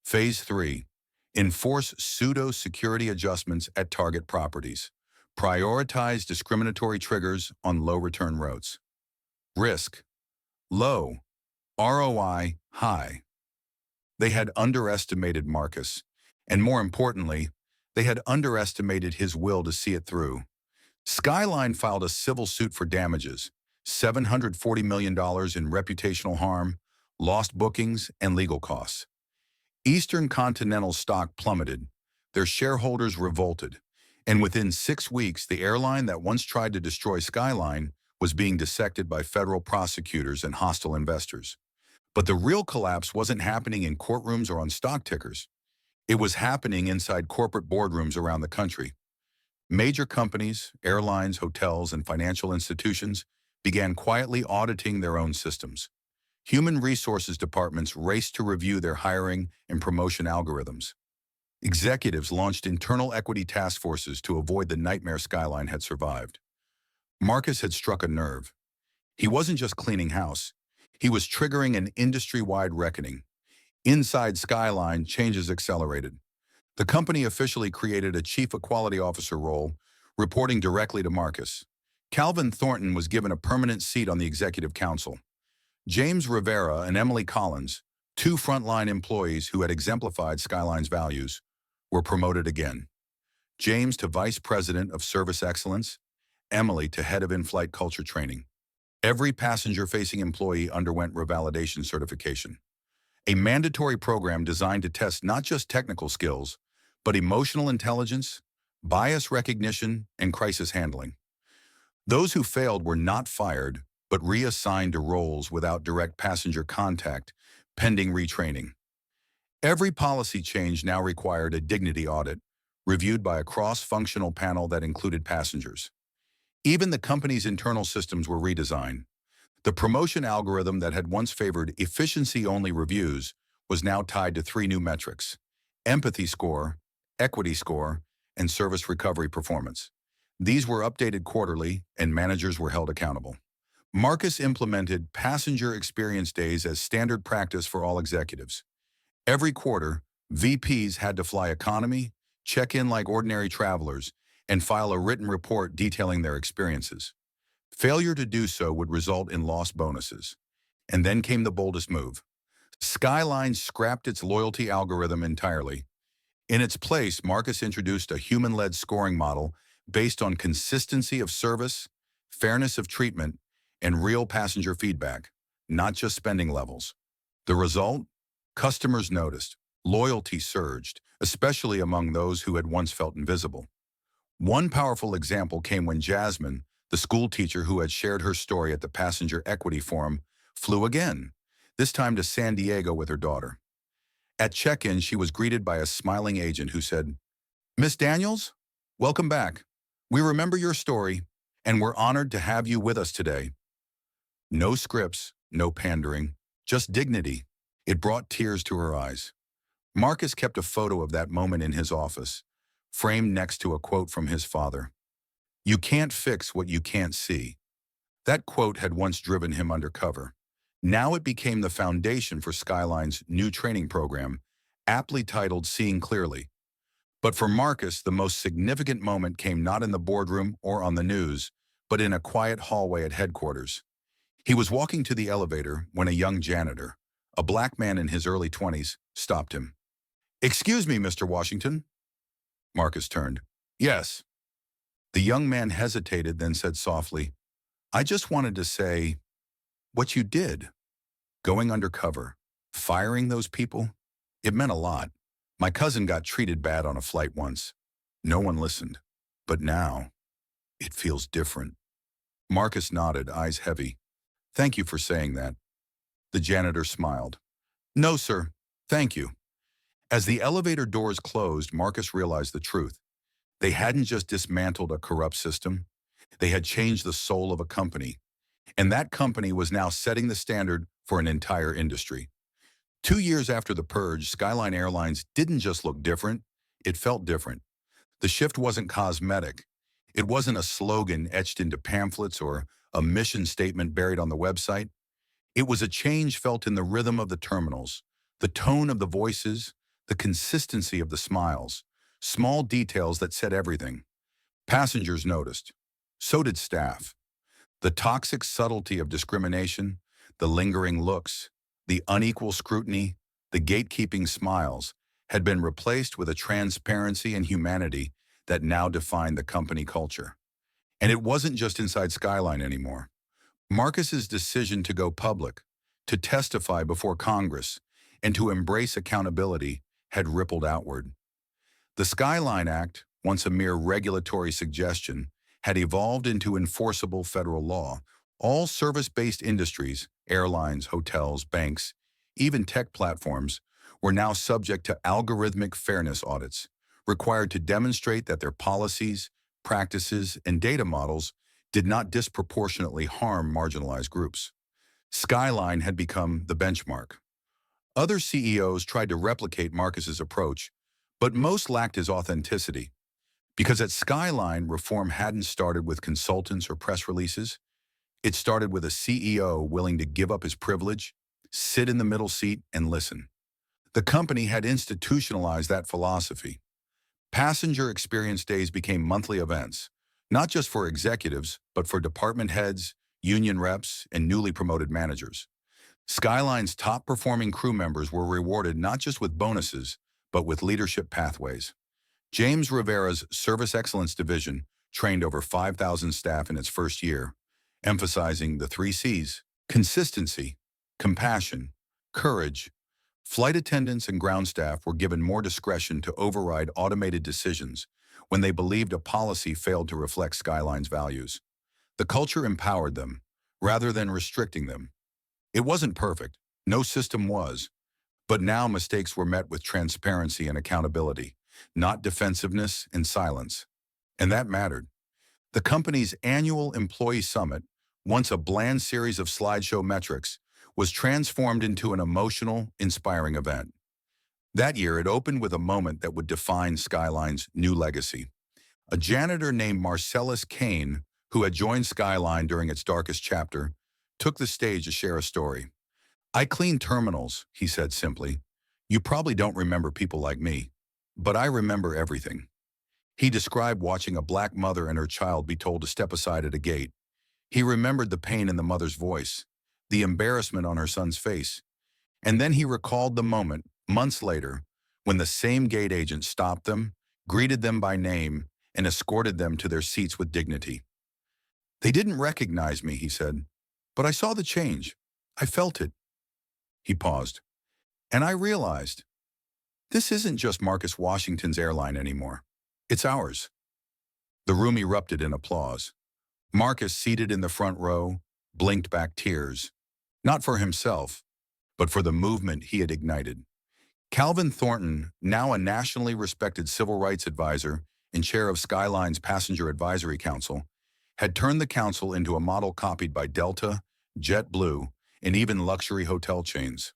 Phase 3. Enforce pseudo-security adjustments at target properties. Prioritize discriminatory triggers on low-return routes. Risk. Low. ROI. High. They had underestimated Marcus, and more importantly, they had underestimated his will to see it through. Skyline filed a civil suit for damages, $740 million in reputational harm, lost bookings, and legal costs. Eastern Continental stock plummeted, their shareholders revolted, and within 6 weeks, the airline that once tried to destroy Skyline was being dissected by federal prosecutors and hostile investors. But the real collapse wasn't happening in courtrooms or on stock tickers. It was happening inside corporate boardrooms around the country. Major companies, airlines, hotels, and financial institutions began quietly auditing their own systems. Human resources departments raced to review their hiring and promotion algorithms. Executives launched internal equity task forces to avoid the nightmare Skyline had survived. Marcus had struck a nerve. He wasn't just cleaning house. He was triggering an industry-wide reckoning. Inside Skyline, changes accelerated. The company officially created a chief equality officer role, reporting directly to Marcus. Calvin Thornton was given a permanent seat on the executive council. James Rivera and Emily Collins, two frontline employees who had exemplified Skyline's values, were promoted again. James to vice president of service excellence, Emily to head of in-flight culture training. Every passenger-facing employee underwent revalidation certification, a mandatory program designed to test not just technical skills, but emotional intelligence, bias recognition, and crisis handling. Those who failed were not fired, but reassigned to roles without direct passenger contact, pending retraining. Every policy change now required a dignity audit, reviewed by a cross-functional panel that included passengers. Even the company's internal systems were redesigned. The promotion algorithm that had once favored efficiency-only reviews was now tied to 3 new metrics: empathy score, equity score, and service recovery performance. These were updated quarterly, and managers were held accountable. Marcus implemented passenger experience days as standard practice for all executives. Every quarter, VPs had to fly economy, check in like ordinary travelers, and file a written report detailing their experiences. Failure to do so would result in lost bonuses. And then came the boldest move. Skyline scrapped its loyalty algorithm entirely. In its place, Marcus introduced a human-led scoring model based on consistency of service, fairness of treatment, and real passenger feedback, not just spending levels. The result? Customers noticed. Loyalty surged, especially among those who had once felt invisible. One powerful example came when Jasmine, the school teacher who had shared her story at the Passenger Equity Forum, flew again, this time to San Diego with her daughter. At check-in, she was greeted by a smiling agent who said, "Miss Daniels, welcome back. We remember your story, and we're honored to have you with us today." No scripts, no pandering, just dignity. It brought tears to her eyes. Marcus kept a photo of that moment in his office, framed next to a quote from his father. "You can't fix what you can't see." That quote had once driven him undercover. Now it became the foundation for Skyline's new training program, aptly titled Seeing Clearly. But for Marcus, the most significant moment came not in the boardroom or on the news, but in a quiet hallway at headquarters. He was walking to the elevator when a young janitor, a black man in his early 20s, stopped him. "Excuse me, Mr. Washington." Marcus turned. "Yes." The young man hesitated, then said softly, "I just wanted to say, what you did, going undercover, firing those people, it meant a lot. My cousin got treated bad on a flight once. No one listened. But now, it feels different." Marcus nodded, eyes heavy. "Thank you for saying that." The janitor smiled. "No, sir. Thank you." As the elevator doors closed, Marcus realized the truth. They hadn't just dismantled a corrupt system. They had changed the soul of a company. And that company was now setting the standard for an entire industry. 2 years after the purge, Skyline Airlines didn't just look different, it felt different. The shift wasn't cosmetic. It wasn't a slogan etched into pamphlets or a mission statement buried on the website. It was a change felt in the rhythm of the terminals, the tone of the voices, the consistency of the smiles, small details that said everything. Passengers noticed. So did staff. The toxic subtlety of discrimination, the lingering looks, the unequal scrutiny, the gatekeeping smiles had been replaced with a transparency and humanity that now defined the company culture. And it wasn't just inside Skyline anymore. Marcus's decision to go public, to testify before Congress, and to embrace accountability had rippled outward. The Skyline Act, once a mere regulatory suggestion, had evolved into enforceable federal law. All service-based industries, airlines, hotels, banks, even tech platforms, were now subject to algorithmic fairness audits, required to demonstrate that their policies, practices, and data models did not disproportionately harm marginalized groups. Skyline had become the benchmark. Other CEOs tried to replicate Marcus's approach, but most lacked his authenticity. Because at Skyline, reform hadn't started with consultants or press releases. It started with a CEO willing to give up his privilege, sit in the middle seat, and listen. The company had institutionalized that philosophy. Passenger experience days became monthly events, not just for executives, but for department heads, union reps, and newly promoted managers. Skyline's top-performing crew members were rewarded not just with bonuses, but with leadership pathways. James Rivera's Service Excellence Division trained over 5,000 staff in its first year, emphasizing the 3 Cs: consistency, compassion, courage. Flight attendants and ground staff were given more discretion to override automated decisions when they believed a policy failed to reflect Skyline's values. The culture empowered them, rather than restricting them. It wasn't perfect, no system was, but now mistakes were met with transparency and accountability, not defensiveness and silence. And that mattered. The company's annual employee summit, once a bland series of slideshow metrics, was transformed into an emotional, inspiring event. That year, it opened with a moment that would define Skyline's new legacy. A janitor named Marcellus Kane, who had joined Skyline during its darkest chapter, took the stage to share a story. "I clean terminals," he said simply. "You probably don't remember people like me, but I remember everything." He described watching a black mother and her child be told to step aside at a gate. He remembered the pain in the mother's voice, the embarrassment on her son's face, and then he recalled the moment, months later, when the same gate agent stopped them, greeted them by name, and escorted them to their seats with dignity. "They didn't recognize me," he said, "but I saw the change. I felt it." He paused. "And I realized, this isn't just Marcus Washington's airline anymore. It's ours." The room erupted in applause. Marcus, seated in the front row, blinked back tears, not for himself, but for the movement he had ignited. Calvin Thornton, now a nationally respected civil rights advisor and chair of Skyline's Passenger Advisory Council, had turned the council into a model copied by Delta, JetBlue, and even luxury hotel chains.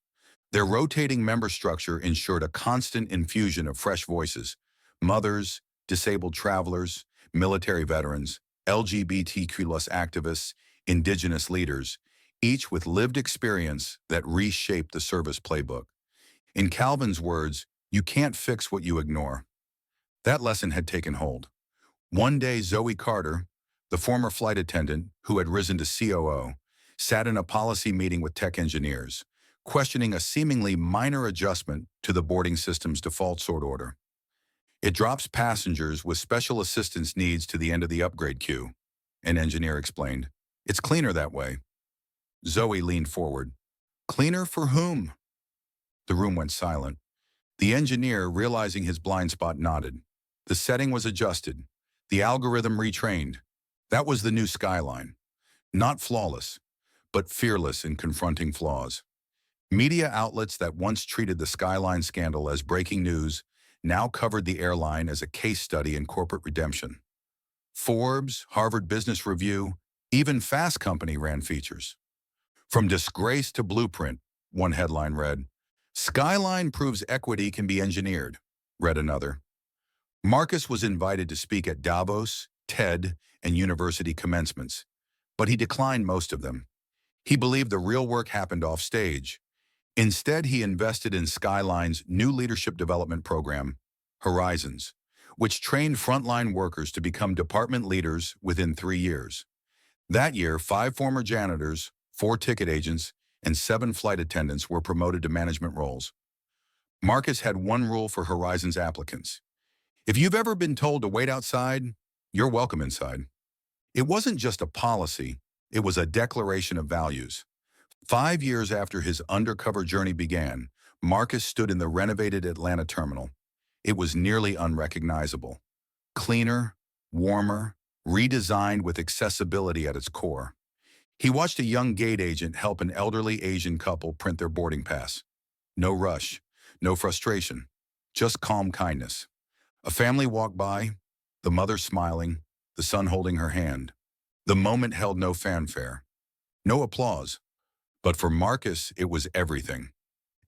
Their rotating member structure ensured a constant infusion of fresh voices: mothers, disabled travelers, military veterans, LGBTQ+ activists, indigenous leaders, each with lived experience that reshaped the service playbook. In Calvin's words, "You can't fix what you ignore." That lesson had taken hold. One day, Zoe Carter, the former flight attendant who had risen to COO, sat in a policy meeting with tech engineers, questioning a seemingly minor adjustment to the boarding system's default sort order. "It drops passengers with special assistance needs to the end of the upgrade queue," an engineer explained. "It's cleaner that way." Zoe leaned forward. "Cleaner for whom?" The room went silent. The engineer, realizing his blind spot, nodded. The setting was adjusted. The algorithm retrained. That was the new Skyline. Not flawless, but fearless in confronting flaws. Media outlets that once treated the Skyline scandal as breaking news now covered the airline as a case study in corporate redemption. Forbes, Harvard Business Review, even Fast Company ran features. "From disgrace to blueprint," one headline read. "Skyline proves equity can be engineered," read another. Marcus was invited to speak at Davos, TED, and university commencements, but he declined most of them. He believed the real work happened off stage. Instead, he invested in Skyline's new leadership development program, Horizons, which trained frontline workers to become department leaders within 3 years. That year, 5 former janitors, 4 ticket agents, and 7 flight attendants were promoted to management roles. Marcus had one rule for Horizons applicants: if you've ever been told to wait outside, you're welcome inside. It wasn't just a policy, it was a declaration of values. 5 years after his undercover journey began, Marcus stood in the renovated Atlanta terminal. It was nearly unrecognizable. Cleaner, warmer, redesigned with accessibility at its core. He watched a young gate agent help an elderly Asian couple print their boarding pass. No rush, no frustration, just calm kindness. A family walked by, the mother smiling, the son holding her hand. The moment held no fanfare, no applause. But for Marcus, it was everything.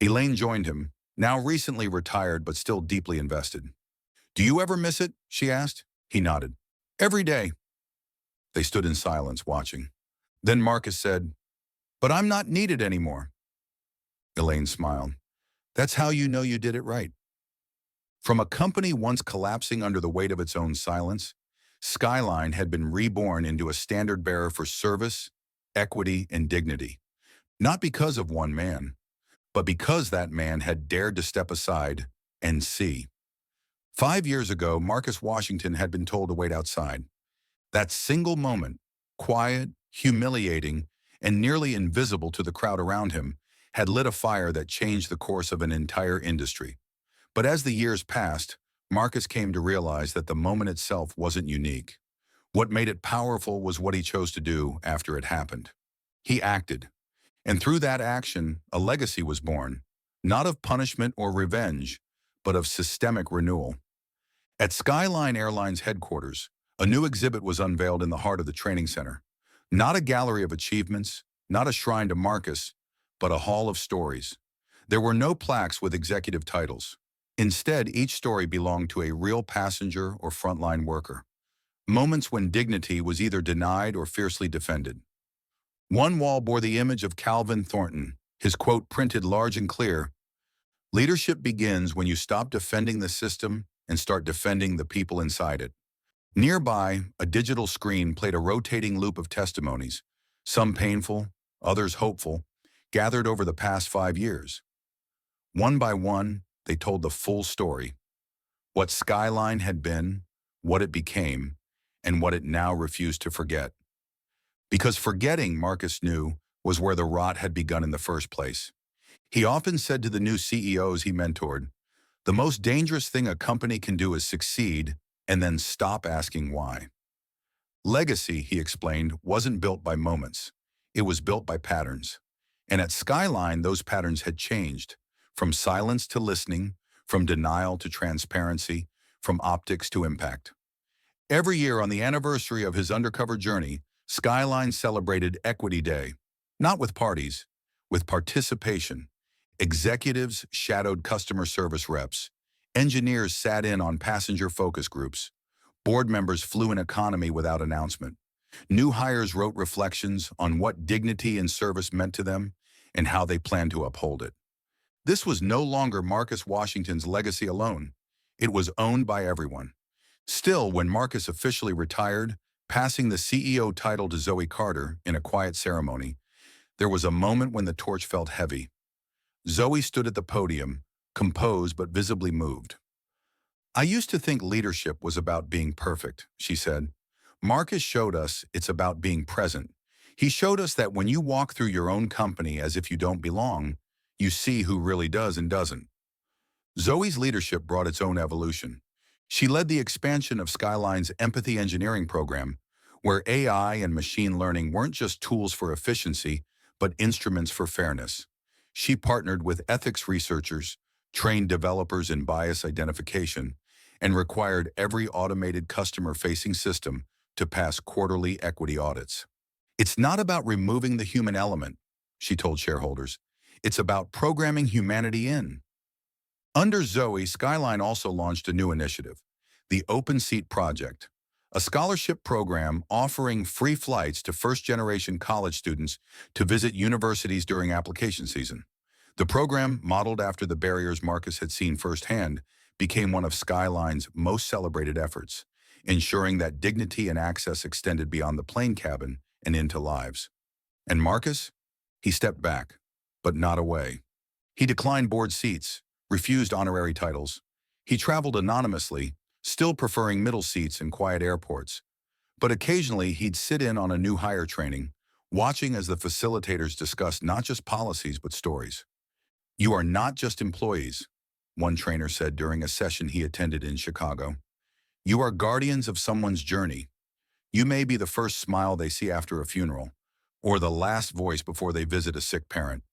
Elaine joined him, now recently retired but still deeply invested. "Do you ever miss it?" she asked. He nodded. "Every day." They stood in silence, watching. Then Marcus said, "But I'm not needed anymore." Elaine smiled. "That's how you know you did it right." From a company once collapsing under the weight of its own silence, Skyline had been reborn into a standard-bearer for service, equity, and dignity. Not because of one man, but because that man had dared to step aside and see. 5 years ago, Marcus Washington had been told to wait outside. That single moment, quiet, humiliating, and nearly invisible to the crowd around him, had lit a fire that changed the course of an entire industry. But as the years passed, Marcus came to realize that the moment itself wasn't unique. What made it powerful was what he chose to do after it happened. He acted. And through that action, a legacy was born, not of punishment or revenge, but of systemic renewal. At Skyline Airlines headquarters, a new exhibit was unveiled in the heart of the training center. Not a gallery of achievements, not a shrine to Marcus, but a hall of stories. There were no plaques with executive titles. Instead, each story belonged to a real passenger or frontline worker. Moments when dignity was either denied or fiercely defended. One wall bore the image of Calvin Thornton, his quote printed large and clear: "Leadership begins when you stop defending the system and start defending the people inside it." Nearby, a digital screen played a rotating loop of testimonies, some painful, others hopeful, gathered over the past 5 years. One by one, they told the full story: what Skyline had been, what it became, and what it now refused to forget. Because forgetting, Marcus knew, was where the rot had begun in the first place. He often said to the new CEOs he mentored, "The most dangerous thing a company can do is succeed and then stop asking why." Legacy, he explained, wasn't built by moments. It was built by patterns. And at Skyline, those patterns had changed. from silence to listening, from denial to transparency, from optics to impact. Every year on the anniversary of his undercover journey, Skyline celebrated Equity Day, not with parties, with participation. Executives shadowed customer service reps. Engineers sat in on passenger focus groups. Board members flew in economy without announcement. New hires wrote reflections on what dignity and service meant to them and how they planned to uphold it. This was no longer Marcus Washington's legacy alone. It was owned by everyone. Still, when Marcus officially retired, passing the CEO title to Zoe Carter in a quiet ceremony, there was a moment when the torch felt heavy. Zoe stood at the podium, composed but visibly moved. "I used to think leadership was about being perfect," she said. "Marcus showed us it's about being present. He showed us that when you walk through your own company as if you don't belong, you see who really does and doesn't." Zoe's leadership brought its own evolution. She led the expansion of Skyline's empathy engineering program, where AI and machine learning weren't just tools for efficiency, but instruments for fairness. She partnered with ethics researchers, trained developers in bias identification, and required every automated customer-facing system to pass quarterly equity audits. "It's not about removing the human element," she told shareholders. "It's about programming humanity in." Under Zoe, Skyline also launched a new initiative, the Open Seat Project, a scholarship program offering free flights to first-generation college students to visit universities during application season. The program, modeled after the barriers Marcus had seen firsthand, became one of Skyline's most celebrated efforts, ensuring that dignity and access extended beyond the plane cabin and into lives. And Marcus? He stepped back, but not away. He declined board seats, refused honorary titles. He traveled anonymously, still preferring middle seats in quiet airports. But occasionally he'd sit in on a new hire training, watching as the facilitators discussed not just policies but stories. "You are not just employees," one trainer said during a session he attended in Chicago. "You are guardians of someone's journey. You may be the first smile they see after a funeral, or the last voice before they visit a sick parent.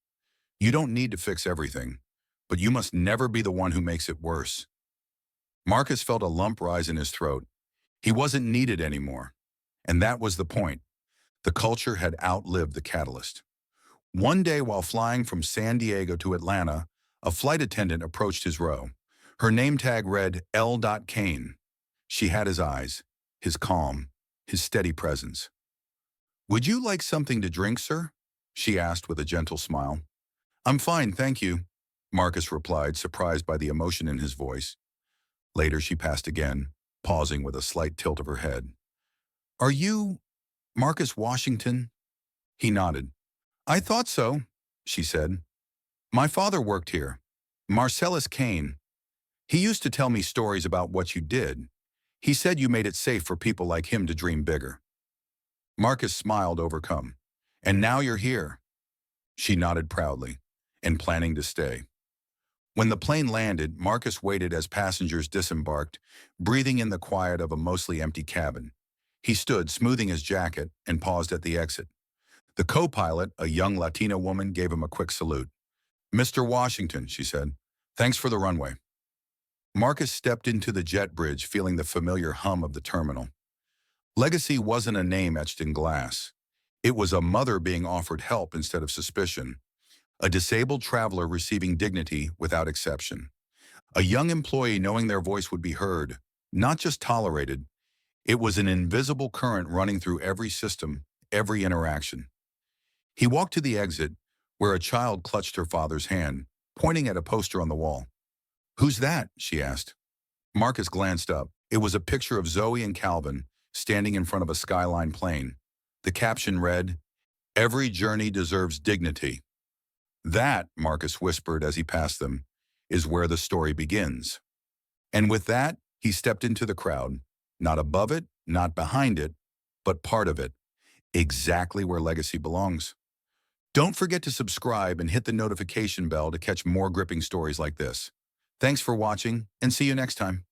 You don't need to fix everything, but you must never be the one who makes it worse." Marcus felt a lump rise in his throat. He wasn't needed anymore. And that was the point. The culture had outlived the catalyst. One day while flying from San Diego to Atlanta, a flight attendant approached his row. Her name tag read L. Kane. She had his eyes, his calm, his steady presence. "Would you like something to drink, sir?" she asked with a gentle smile. "I'm fine, thank you," Marcus replied, surprised by the emotion in his voice. Later she passed again, pausing with a slight tilt of her head. "Are you Marcus Washington?" He nodded. "I thought so," she said. "My father worked here, Marcellus Kane. He used to tell me stories about what you did. He said you made it safe for people like him to dream bigger." Marcus smiled, overcome. "And now you're here." She nodded proudly, and planning to stay. When the plane landed, Marcus waited as passengers disembarked, breathing in the quiet of a mostly empty cabin. He stood, smoothing his jacket, and paused at the exit. The co-pilot, a young Latina woman, gave him a quick salute. "Mr. Washington," she said, "thanks for the runway." Marcus stepped into the jet bridge, feeling the familiar hum of the terminal. Legacy wasn't a name etched in glass. It was a mother being offered help instead of suspicion, a disabled traveler receiving dignity without exception, a young employee knowing their voice would be heard, not just tolerated. It was an invisible current running through every system, every interaction. He walked to the exit, where a child clutched her father's hand, pointing at a poster on the wall. "Who's that?" she asked. Marcus glanced up. It was a picture of Zoe and Calvin standing in front of a Skyline plane. The caption read, "Every journey deserves dignity." "That," Marcus whispered as he passed them, "is where the story begins." And with that, he stepped into the crowd, not above it, not behind it, but part of it, exactly where legacy belongs. Don't forget to subscribe and hit the notification bell to catch more gripping stories like this. Thanks for watching, and see you next time.